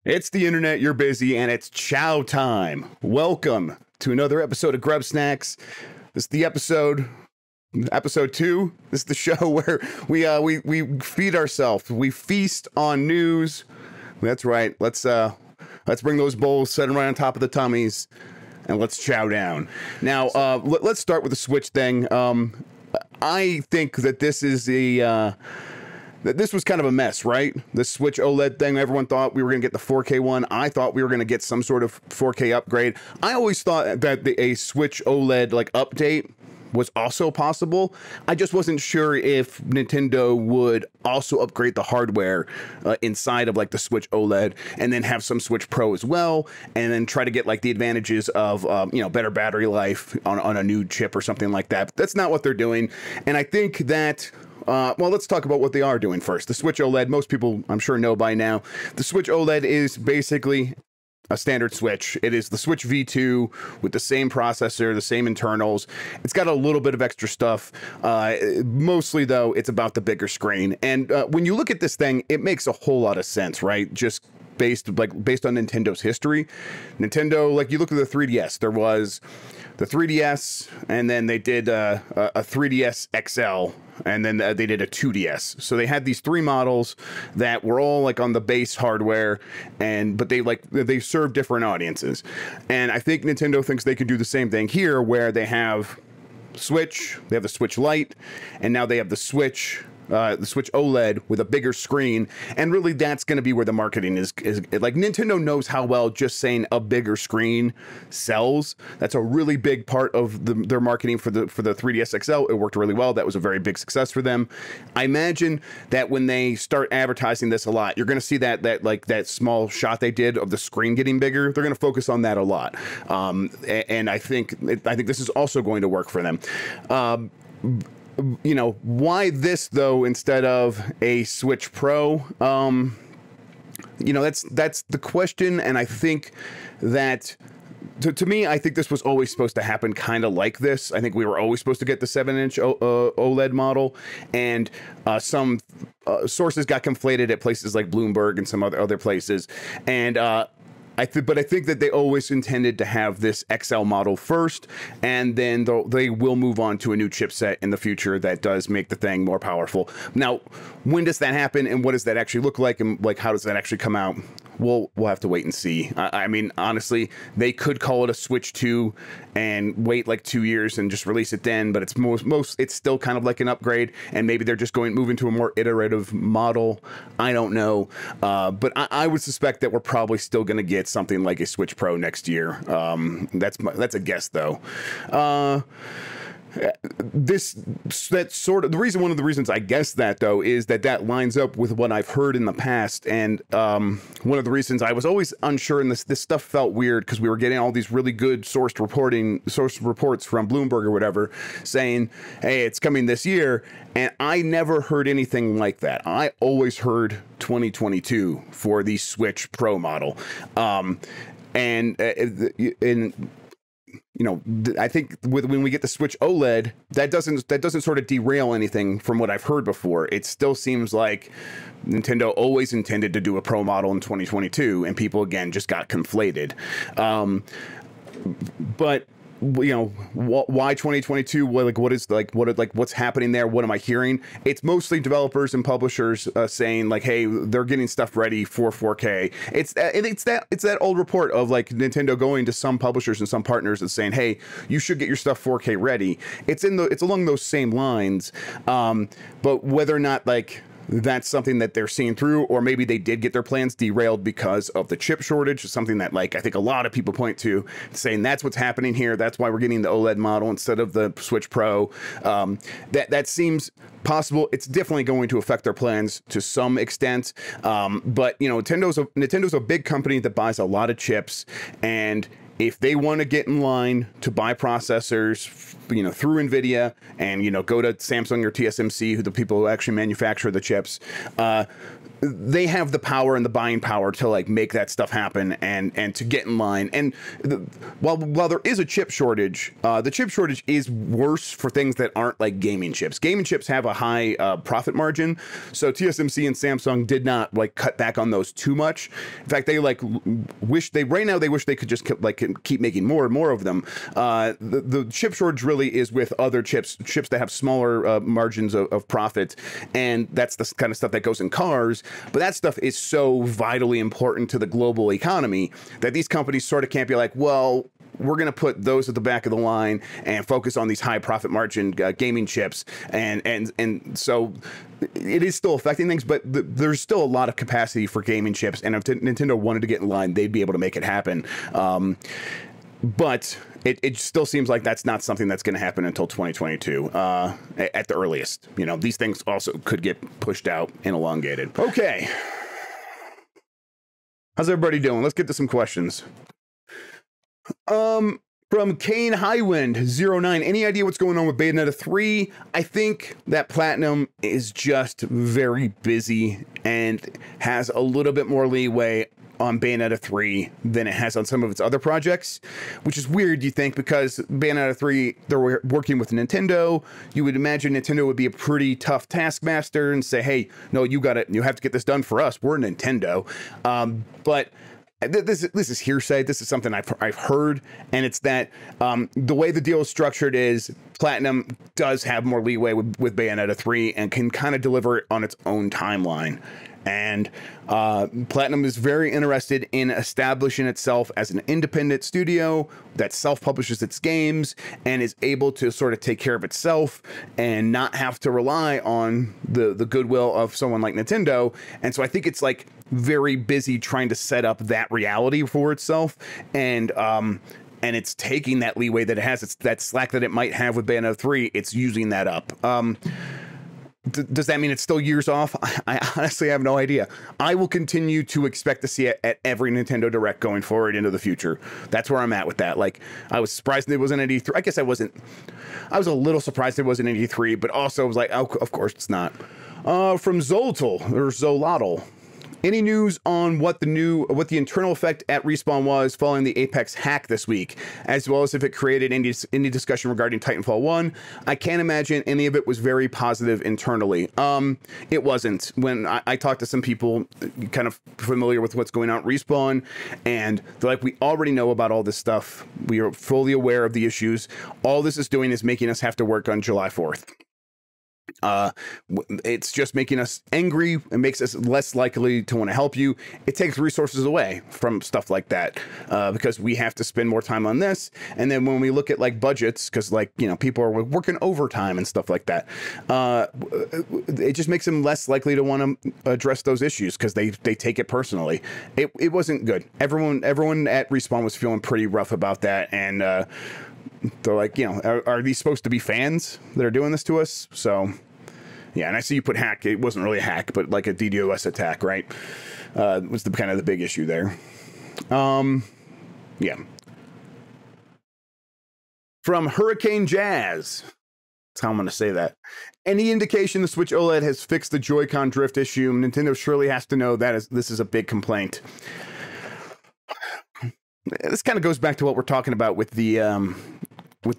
It's the internet, you're busy, and it's chow time. Welcome to another episode of GrubbSnax. This is the episode 2. This is the show where we feed ourselves. We feast on news. That's right. Let's bring those bowls, set them right on top of the tummies, and let's chow down. Now, let's start with the Switch thing. I think that this is this was kind of a mess, right? The Switch OLED thing, everyone thought we were going to get the 4K one. I thought we were going to get some sort of 4K upgrade. I always thought that a Switch OLED like update was also possible. I just wasn't sure if Nintendo would also upgrade the hardware inside of like the Switch OLED and then have some Switch Pro as well, and then try to get like the advantages of better battery life on a new chip or something like that. But that's not what they're doing, and I think that well, let's talk about what they are doing first. The Switch OLED, most people I'm sure know by now. The Switch OLED is basically a standard Switch. It is the Switch V2 with the same processor, the same internals. It's got a little bit of extra stuff. Mostly, though, it's about the bigger screen. And when you look at this thing, it makes a whole lot of sense, right? Just based on Nintendo's history. Nintendo, like you look at the 3DS, there was the 3DS, and then they did a 3DS XL, and then they did a 2DS. So they had these three models that were all like on the base hardware, but they serve different audiences. And I think Nintendo thinks they could do the same thing here, where they have Switch, they have the Switch Lite, and now they have the Switch OLED with a bigger screen. And really that's going to be where the marketing is like. Nintendo knows how well just saying a bigger screen sells. That's a really big part of their marketing for the 3DS XL. It worked really well. That was a very big success for them. I imagine that when they start advertising this a lot, you're going to see that small shot they did of the screen getting bigger. They're going to focus on that a lot. And I think this is also going to work for them. Why this though instead of a Switch Pro? That's the question, and I think that to me, I think this was always supposed to happen kind of like this. I think we were always supposed to get the 7-inch OLED model, and some sources got conflated at places like Bloomberg and some other places, and I think that they always intended to have this XL model first, and then they will move on to a new chipset in the future that does make the thing more powerful. Now, when does that happen, and what does that actually look like, and like how does that actually come out? We'll have to wait and see. I mean, honestly, they could call it a Switch 2 and wait like 2 years and just release it then, but it's it's still kind of like an upgrade, and maybe they're just moving to a more iterative model. I don't know, but I would suspect that we're probably still going to get something like a Switch Pro next year. That's a guess though. One of the reasons I guess that though is that lines up with what I've heard in the past, and one of the reasons I was always unsure, and this stuff felt weird because we were getting all these really good sourced reports from Bloomberg or whatever saying, hey, it's coming this year, and I never heard anything like that. I always heard 2022 for the Switch Pro model, I think when we get the Switch OLED, that doesn't sort of derail anything from what I've heard before. It still seems like Nintendo always intended to do a Pro model in 2022, and people again just got conflated. But why 2022? What's happening there? What am I hearing? It's mostly developers and publishers saying like, hey, they're getting stuff ready for 4K. It's that old report of like Nintendo going to some publishers and some partners and saying, hey, you should get your stuff 4K ready. It's along those same lines. But whether or not that's something that they're seeing through, or maybe they did get their plans derailed because of the chip shortage, something that I think a lot of people point to, saying that's what's happening here. That's why we're getting the OLED model instead of the Switch Pro. That seems possible. It's definitely going to affect their plans to some extent. But Nintendo's a big company that buys a lot of chips, and if they want to get in line to buy processors, through NVIDIA and, go to Samsung or TSMC, who the people who actually manufacture the chips, they have the power and the buying power to like make that stuff happen and to get in line. And while there is a chip shortage, the chip shortage is worse for things that aren't like gaming chips. Gaming chips have a high profit margin, so TSMC and Samsung did not like cut back on those too much. In fact, they like wish they could just keep making more and more of them. The chip shortage really is with other chips that have smaller margins of profit, and that's the kind of stuff that goes in cars. But that stuff is so vitally important to the global economy that these companies sort of can't be like, well, we're going to put those at the back of the line and focus on these high profit margin gaming chips. And so it is still affecting things, but there's still a lot of capacity for gaming chips. And if Nintendo wanted to get in line, they'd be able to make it happen. But it still seems like that's not something that's going to happen until 2022 at the earliest. You know, these things also could get pushed out and elongated. Okay. How's everybody doing? Let's get to some questions. From Kane Highwind 09, any idea what's going on with Bayonetta 3? I think that Platinum is just very busy and has a little bit more leeway on Bayonetta 3 than it has on some of its other projects, which is weird, you think, because Bayonetta 3, they're working with Nintendo. You would imagine Nintendo would be a pretty tough taskmaster and say, hey, no, you have to get this done for us. We're Nintendo. But this is hearsay. This is something I've heard, and it's that the way the deal is structured is Platinum does have more leeway with Bayonetta 3 and can kind of deliver it on its own timeline. And Platinum is very interested in establishing itself as an independent studio that self-publishes its games and is able to sort of take care of itself and not have to rely on the goodwill of someone like Nintendo. And so I think it's like very busy trying to set up that reality for itself. And it's taking that leeway that it has. It's that slack that it might have with Bayonetta 3. It's using that up. Does that mean it's still years off? I honestly have no idea. I will continue to expect to see it at every Nintendo Direct going forward into the future. That's where I'm at with that. Like, I was surprised it wasn't at E3. I guess I wasn't. I was a little surprised it wasn't at E3, but also I was like, oh, of course it's not. From Zolotl. Any news on what the internal effect at Respawn was following the Apex hack this week, as well as if it created any discussion regarding Titanfall 1? I can't imagine any of it was very positive internally. It wasn't. When I talked to some people kind of familiar with what's going on at Respawn, and they're like, we already know about all this stuff. We are fully aware of the issues. All this is doing is making us have to work on July 4th. It's just making us angry. It makes us less likely to want to help you. It takes resources away from stuff like that because we have to spend more time on this. And then when we look at like budgets, because like, you know, people are working overtime and stuff like that, it just makes them less likely to want to address those issues because they take it personally. It wasn't good. Everyone at Respawn was feeling pretty rough about that, and they're like, you know, are these supposed to be fans that are doing this to us? So, yeah, and I see you put hack. It wasn't really a hack, but like a DDoS attack, right? Was the kind of the big issue there. Yeah. From Hurricane Jazz. That's how I'm going to say that. Any indication the Switch OLED has fixed the Joy-Con drift issue? Nintendo surely has to know that this is a big complaint. This kind of goes back to what we're talking about with the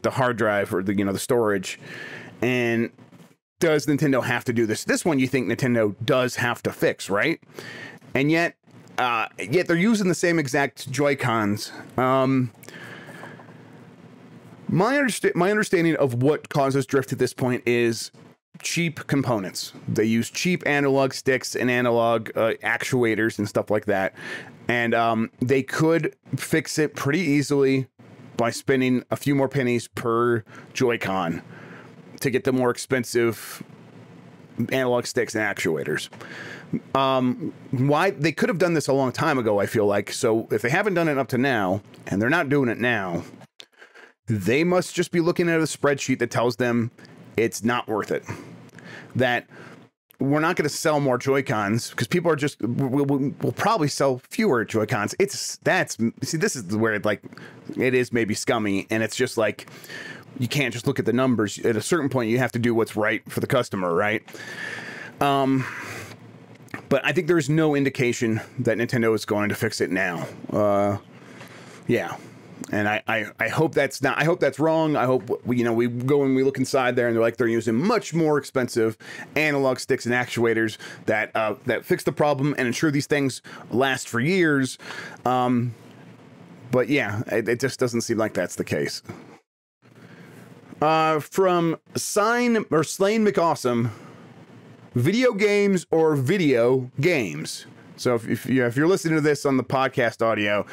hard drive or the storage. And does Nintendo have to do this? This one you think Nintendo does have to fix, right? And yet they're using the same exact Joy-Cons. My understanding of what causes drift at this point is cheap components. They use cheap analog sticks and analog actuators and stuff like that. And they could fix it pretty easily by spending a few more pennies per Joy-Con to get the more expensive analog sticks and actuators. Why they could have done this a long time ago, I feel like. So if they haven't done it up to now, and they're not doing it now, they must just be looking at a spreadsheet that tells them it's not worth it. That we're not going to sell more Joy-Cons because people are just we'll probably sell fewer Joy-Cons. See, this is where it is maybe scummy, and it's just like you can't just look at the numbers. At a certain point, you have to do what's right for the customer, right? But but I think there's no indication that Nintendo is going to fix it now. Yeah. And I hope that's not, I hope that's wrong. I hope we go and we look inside there and they're using much more expensive analog sticks and actuators that fix the problem and ensure these things last for years. But yeah, it just doesn't seem like that's the case. From Slain McAwesome, video games or video games? So if you're listening to this on the podcast audio,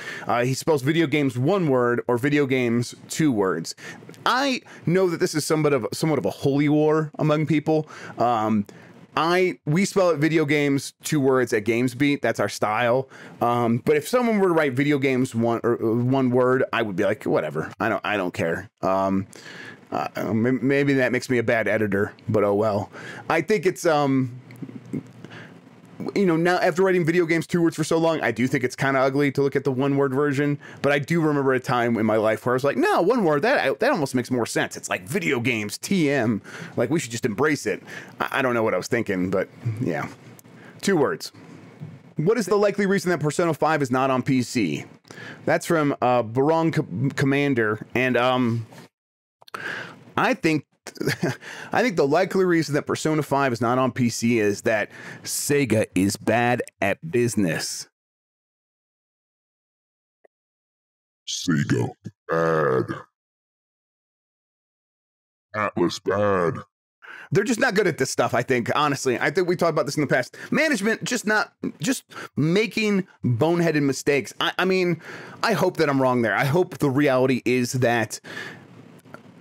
he spells video games one word or video games two words. I know that this is somewhat of a holy war among people. We spell it video games two words at GamesBeat. That's our style. But if someone were to write video games one word, I would be like, whatever. I don't care. Maybe that makes me a bad editor, but oh well. I think it's now after writing video games two words for so long, I do think it's kind of ugly to look at the one word version. But I do remember a time in my life where I was like, no, one word, that almost makes more sense. It's like video games, TM, like we should just embrace it. I don't know what I was thinking, but yeah. Two words. What is the likely reason that Persona 5 is not on PC? That's from Barong Commander, and I think the likely reason that Persona 5 is not on PC is that Sega is bad at business. Sega bad. Atlas bad. They're just not good at this stuff, I think, honestly. I think we talked about this in the past. Management just making boneheaded mistakes. I mean, I hope that I'm wrong there. I hope the reality is that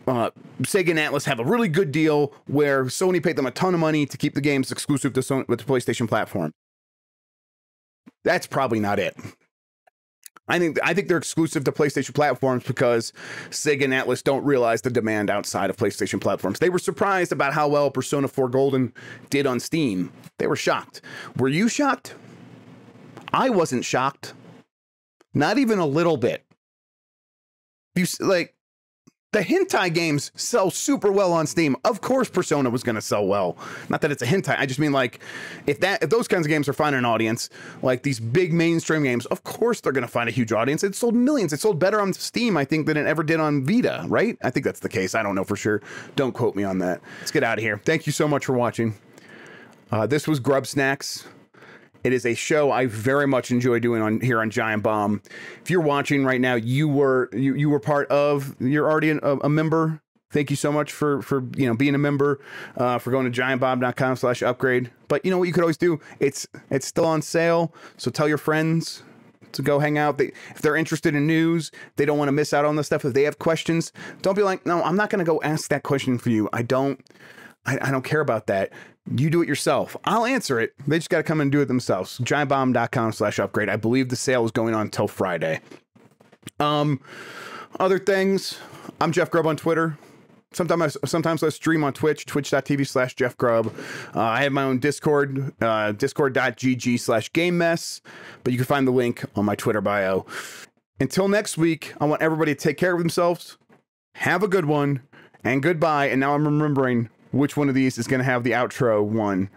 Sega and Atlas have a really good deal where Sony paid them a ton of money to keep the games exclusive to Sony, with the PlayStation platform. That's probably not it. I think they're exclusive to PlayStation platforms because Sega and Atlas don't realize the demand outside of PlayStation platforms. They were surprised about how well Persona 4 Golden did on Steam. They were shocked. Were you shocked? I wasn't shocked. Not even a little bit. The hentai games sell super well on Steam. Of course Persona was going to sell well. Not that it's a hentai. I just mean, like, if those kinds of games are finding an audience, like these big mainstream games, of course they're going to find a huge audience. It sold millions. It sold better on Steam, I think, than it ever did on Vita, right? I think that's the case. I don't know for sure. Don't quote me on that. Let's get out of here. Thank you so much for watching. This was GrubbSnax. It is a show I very much enjoy doing here on Giant Bomb. If you're watching right now, you were part of. You're already a member. Thank you so much for being a member. For going to giantbomb.com/upgrade. But you know what you could always do? It's still on sale. So tell your friends to go hang out. If they're interested in news, they don't want to miss out on the stuff. If they have questions, don't be like, no, I'm not going to go ask that question for you. I don't care about that. You do it yourself. I'll answer it. They just got to come and do it themselves. Giantbomb.com/upgrade. I believe the sale is going on until Friday. Other things. I'm Jeff Grubb on Twitter. Sometimes I stream on Twitch, twitch.tv/JeffGrubb. I have my own Discord, discord.gg/GameMess, but you can find the link on my Twitter bio. Until next week, I want everybody to take care of themselves. Have a good one, and goodbye. And now I'm remembering which one of these is going to have the outro one.